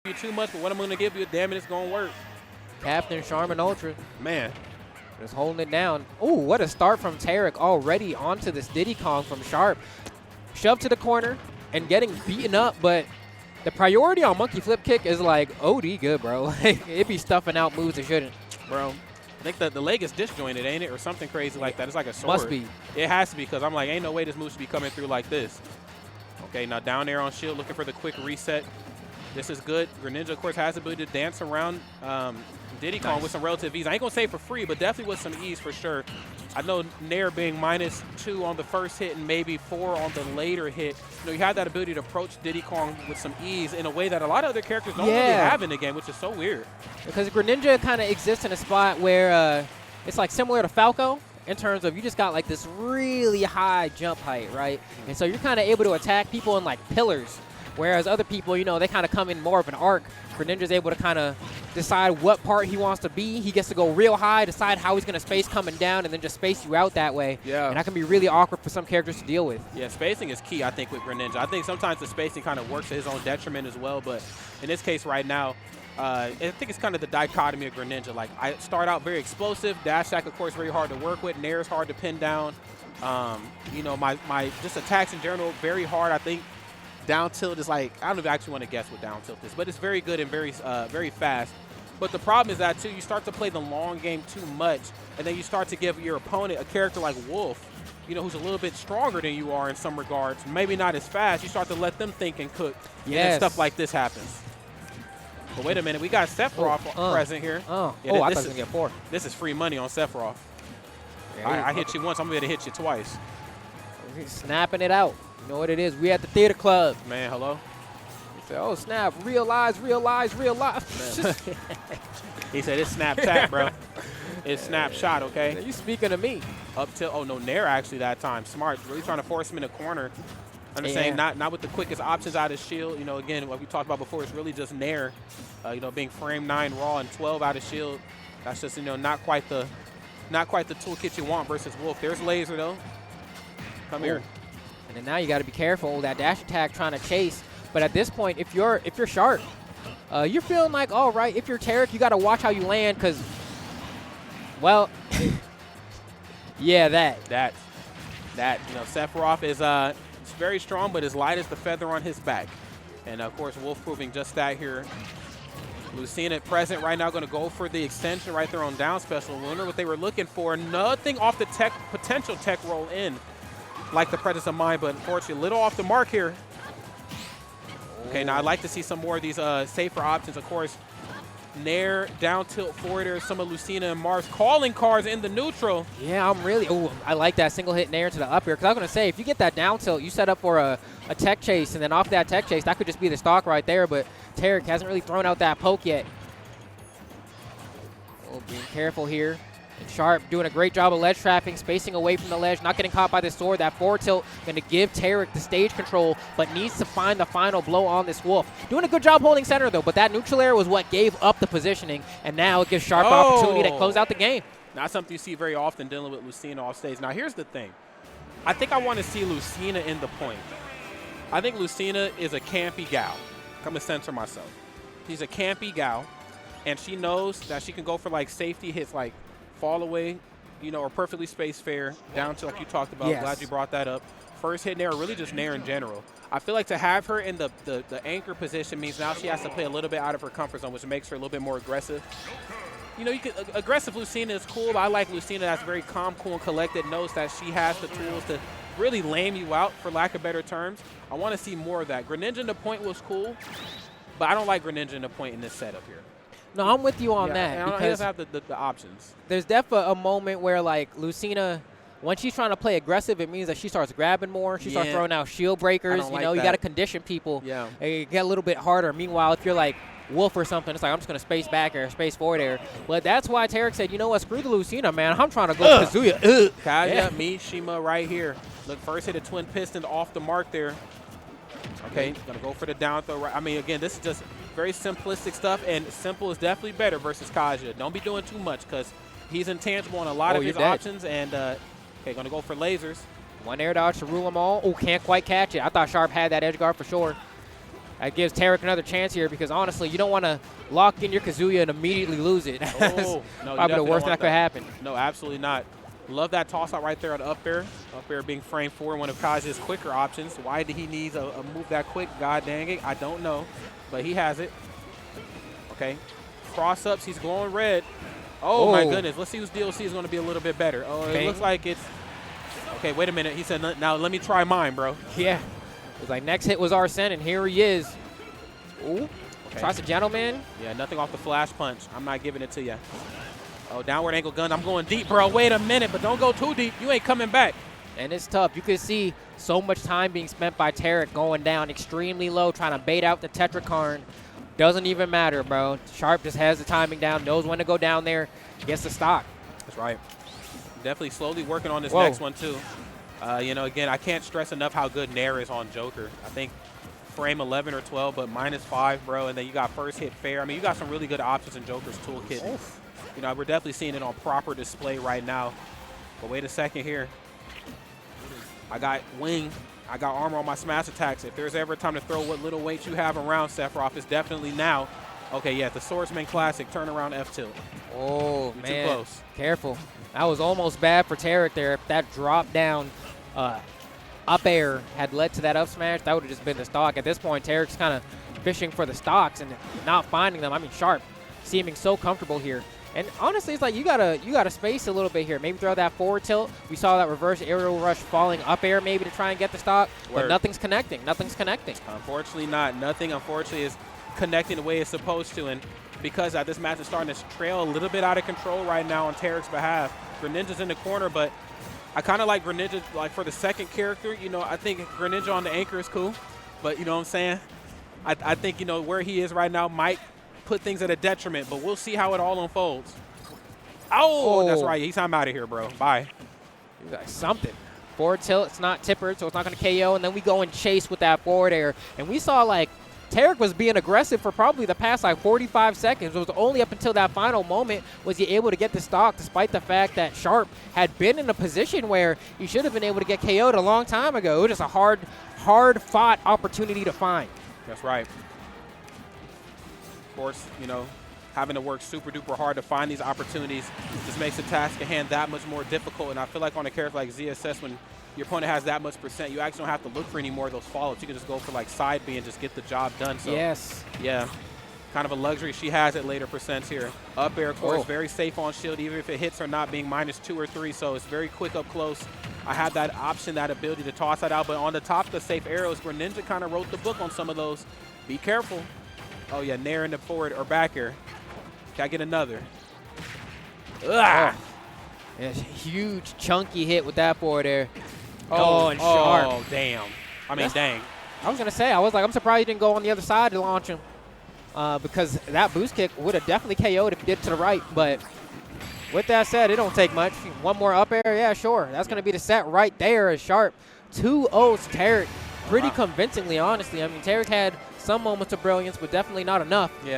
you too much, but what I'm going to give you, damn it, it's going to work. Captain Charmin Ultra. Man. Just holding it down. Ooh, what a start from Tarik already onto this Diddy Kong from Sharp. Shoved to the corner and getting beaten up, but the priority on monkey flip kick is like OD good, bro. Like, it be stuffing out moves it shouldn't. Bro, I think the leg is disjointed, ain't it? Or something crazy like that. It's like a sword. Must be. It has to be, because I'm like, ain't no way this move should be coming through like this. Okay, now down there on shield, looking for the quick reset. This is good. Greninja, of course, has the ability to dance around Diddy Kong with some relative ease. I ain't going to say for free, but definitely with some ease for sure. I know Nair being -2 on the first hit and maybe 4 on the later hit. You know, you have that ability to approach Diddy Kong with some ease in a way that a lot of other characters don't really have in the game, which is so weird. Because Greninja kind of exists in a spot where it's like similar to Falco in terms of you just got like this really high jump height, right? And so you're kind of able to attack people in like pillars. Whereas other people, you know, they kind of come in more of an arc. Greninja's able to kind of decide what part he wants to be. He gets to go real high, decide how he's going to space coming down, and then just space you out that way. Yeah. And that can be really awkward for some characters to deal with. Yeah, spacing is key, I think, with Greninja. I think sometimes the spacing kind of works to his own detriment as well, but in this case right now, I think it's kind of the dichotomy of Greninja. Like, I start out very explosive. Dash attack, of course, very hard to work with. Nair's hard to pin down. You know, my just attacks in general, very hard. I think down tilt is like, I don't even actually want to guess what down tilt is, but it's very good and very fast. But the problem is that, too, you start to play the long game too much, and then you start to give your opponent a character like Wolf, you know, who's a little bit stronger than you are in some regards, maybe not as fast. You start to let them think and cook, and then stuff like this happens. But wait a minute, we got Sephiroth present here. Yeah, I thought I was going to get 4. This is free money on Sephiroth. I hit you once, I'm going to hit you twice. He's snapping it out. You know what it is? We at the theater club. Man, hello? He said, oh, snap. Realize. He said, it's Snapchat, bro. It's snapshot, okay? You speaking to me. Up till, oh, no, Nair actually that time. Smart. Really trying to force him in a corner. I'm just saying, not with the quickest options out of shield. You know, again, what we talked about before, it's really just Nair, you know, being frame 9 raw and 12 out of shield. That's just, you know, not quite the toolkit you want versus Wolf. There's laser, though. Come here. And then now you got to be careful. That dash attack trying to chase. But at this point, if you're Sharp, you're feeling like, all right, if you're Tarik, you got to watch how you land because, well, yeah, that. You know, Sephiroth is it's very strong, but as light as the feather on his back. And, of course, Wolf proving just that here. Lucina present right now, going to go for the extension right there on down special. Wonder what they were looking for. Nothing off the potential tech roll in like the presence of mind, but unfortunately a little off the mark here. Okay, now I'd like to see some more of these safer options. Of course, Nair, down tilt forward there, some of Lucina and Mars calling cards in the neutral. Yeah, I like that single hit Nair to the up here, because I was going to say, if you get that down tilt, you set up for a tech chase, and then off that tech chase, that could just be the stock right there, but Tarik hasn't really thrown out that poke yet. Oh, being careful here. And Sharp doing a great job of ledge trapping, spacing away from the ledge, not getting caught by the sword. That forward tilt going to give Tarik the stage control, but needs to find the final blow on this Wolf. Doing a good job holding center, though, but that neutral air was what gave up the positioning, and now it gives Sharp the opportunity to close out the game. Not something you see very often dealing with Lucina off stage. Now, here's the thing. I think I want to see Lucina in the point. I think Lucina is a campy gal. I'm going to censor myself. She's a campy gal, and she knows that she can go for, like, safety hits, like, fall away, you know, or perfectly spaced fair, down to like you talked about. Yes. Glad you brought that up. First hit Nair, really just Nair in general. I feel like to have her in the anchor position means now she has to play a little bit out of her comfort zone, which makes her a little bit more aggressive. You know, aggressive Lucina is cool, but I like Lucina that's very calm, cool, and collected, knows that she has the tools to really lame you out, for lack of better terms. I want to see more of that. Greninja in the point was cool, but I don't like Greninja in the point in this setup here. No, I'm with you on that. Because he doesn't have the options. There's definitely a moment where, like, Lucina, when she's trying to play aggressive, it means that she starts grabbing more. She starts throwing out shield breakers. You know, you got to condition people. Yeah. And get a little bit harder. Meanwhile, if you're like Wolf or something, it's like, I'm just going to space back air, space forward air. But that's why Tarik said, you know what, screw the Lucina, man. I'm trying to go Kazuya. Kaja, Mishima right here. Look, first hit a twin piston off the mark there. Okay, going to go for the down throw. I mean, again, this is just very simplistic stuff, and simple is definitely better versus Kaja. Don't be doing too much because he's intangible on a lot of his options. And, okay, going to go for lasers. One air dodge to rule them all. Oh, can't quite catch it. I thought Sharp had that edge guard for sure. That gives Tarik another chance here because, honestly, you don't want to lock in your Kazuya and immediately lose it. Oh, no, probably the worst that could happen. No, absolutely not. Love that toss-out right there on the up air. Up air being framed for one of Kaji's quicker options. Why did he need a move that quick? God dang it. I don't know, but he has it. Okay. Cross-ups. He's glowing red. Oh, my goodness. Let's see whose DLC is going to be a little bit better. Oh, it looks like it's – okay, wait a minute. He said, now let me try mine, bro. Yeah. It was like next hit was Arsene, and here he is. Ooh. Okay. Tries a gentleman. Yeah, nothing off the flash punch. I'm not giving it to you. Oh, downward ankle gun. I'm going deep, bro. Wait a minute, but don't go too deep. You ain't coming back. And it's tough. You can see so much time being spent by Tarik going down extremely low, trying to bait out the Tetrakarn. Doesn't even matter, bro. Sharp just has the timing down, knows when to go down there, gets the stock. That's right. Definitely slowly working on this next one, too. You know, again, I can't stress enough how good Nair is on Joker. I think frame 11 or 12, but -5, bro. And then you got first hit fair. I mean, you got some really good options in Joker's toolkit. Oof. You know, we're definitely seeing it on proper display right now. But wait a second here. I got wing. I got armor on my smash attacks. If there's ever a time to throw what little weight you have around, Sephiroth, it's definitely now. Okay, yeah, the Swordsman Classic, turn around F tilt. Oh, You're man. too close. Careful. That was almost bad for Tarik there. If that drop down up air had led to that up smash, that would have just been the stock. At this point, Tarik's kind of fishing for the stocks and not finding them. I mean, Sharp seeming so comfortable here. And honestly, it's like you gotta space a little bit here. Maybe throw that forward tilt. We saw that reverse aerial rush falling up air maybe to try and get the stock, but nothing's connecting. Nothing's connecting. Unfortunately not. Nothing, unfortunately, is connecting the way it's supposed to. And because this match is starting to trail a little bit out of control right now on Tarik's behalf, Greninja's in the corner, but I kind of like Greninja, like for the second character. You know, I think Greninja on the anchor is cool, but you know what I'm saying? I think, you know, where he is right now might put things at a detriment, but we'll see how it all unfolds. Oh, that's right. He's I'm out of here, bro. Bye. You got something. Forward tilt, it's not tippered, so it's not going to KO, and then we go and chase with that forward air. And we saw, like, Tarik was being aggressive for probably the past, like, 45 seconds. It was only up until that final moment was he able to get the stock, despite the fact that Sharp had been in a position where he should have been able to get KO'd a long time ago. It was just a hard-fought opportunity to find. That's right. Of course, you know, having to work super duper hard to find these opportunities just makes the task at hand that much more difficult. And I feel like on a character like ZSS, when your opponent has that much percent, you actually don't have to look for any more of those follow-ups. You can just go for like side B and just get the job done. So yes. Yeah. Kind of a luxury she has at later percents here. Up air, of course, very safe on shield, even if it hits or not, being -2 or 3. So it's very quick up close. I have that option, that ability to toss that out. But on the top of the safe arrows, Greninja kind of wrote the book on some of those. Be careful. Oh, yeah, Nair in the forward or back air. Can I get another? Ugh. Yeah, huge, chunky hit with that forward air. Oh, and Sharp. Oh, damn. I mean, dang. I was going to say, I'm surprised he didn't go on the other side to launch him because that boost kick would have definitely KO'd if he did it to the right. But with that said, it don't take much. One more up air, yeah, sure. That's going to be the set right there as Sharp. 2-0's Tarik pretty convincingly, honestly. I mean, Tarik had some moments of brilliance, but definitely not enough. Yeah.